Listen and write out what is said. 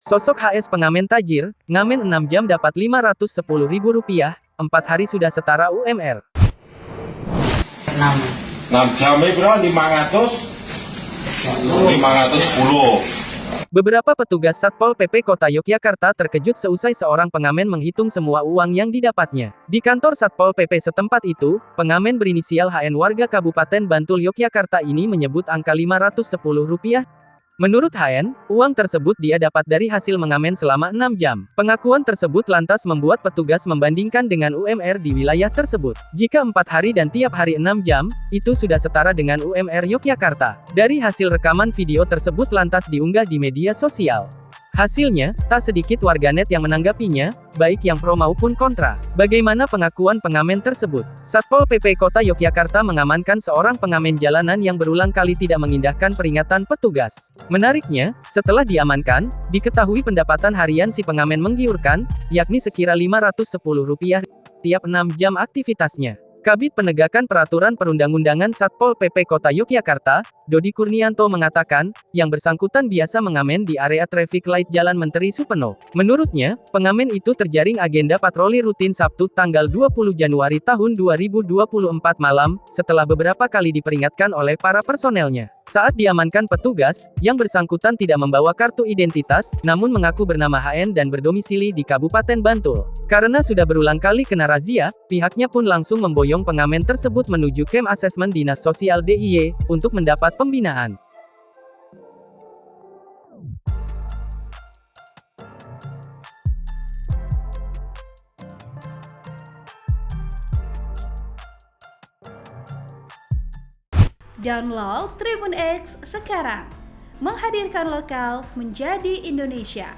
Sosok HS pengamen tajir, ngamen 6 jam dapat Rp510.000, 4 hari sudah setara UMR. 6 jam bro, 510. Beberapa petugas Satpol PP Kota Yogyakarta terkejut seusai seorang pengamen menghitung semua uang yang didapatnya. Di kantor Satpol PP setempat itu, pengamen berinisial HN warga Kabupaten Bantul Yogyakarta ini menyebut angka Rp510. Menurut HN, uang tersebut dia dapat dari hasil mengamen selama 6 jam. Pengakuan tersebut lantas membuat petugas membandingkan dengan UMR di wilayah tersebut. Jika 4 hari dan tiap hari 6 jam, itu sudah setara dengan UMR Yogyakarta. Dari hasil rekaman video tersebut lantas diunggah di media sosial. Hasilnya, tak sedikit warganet yang menanggapinya, baik yang pro maupun kontra. Bagaimana pengakuan pengamen tersebut? Satpol PP Kota Yogyakarta mengamankan seorang pengamen jalanan yang berulang kali tidak mengindahkan peringatan petugas. Menariknya, setelah diamankan, diketahui pendapatan harian si pengamen menggiurkan, yakni sekira Rp510 tiap 6 jam aktivitasnya. Kabid Penegakan Peraturan Perundang-undangan Satpol PP Kota Yogyakarta, Dodi Kurnianto mengatakan, yang bersangkutan biasa mengamen di area traffic light Jalan Menteri Supeno. Menurutnya, pengamen itu terjaring agenda patroli rutin Sabtu tanggal 20 Januari tahun 2024 malam, setelah beberapa kali diperingatkan oleh para personelnya. Saat diamankan petugas, yang bersangkutan tidak membawa kartu identitas, namun mengaku bernama HN dan berdomisili di Kabupaten Bantul. Karena sudah berulang kali kena razia, pihaknya pun langsung memboyong pengamen tersebut menuju Camp Asesmen Dinas Sosial DIY, untuk mendapat pembinaan. Download Tribun X sekarang, menghadirkan lokal menjadi Indonesia.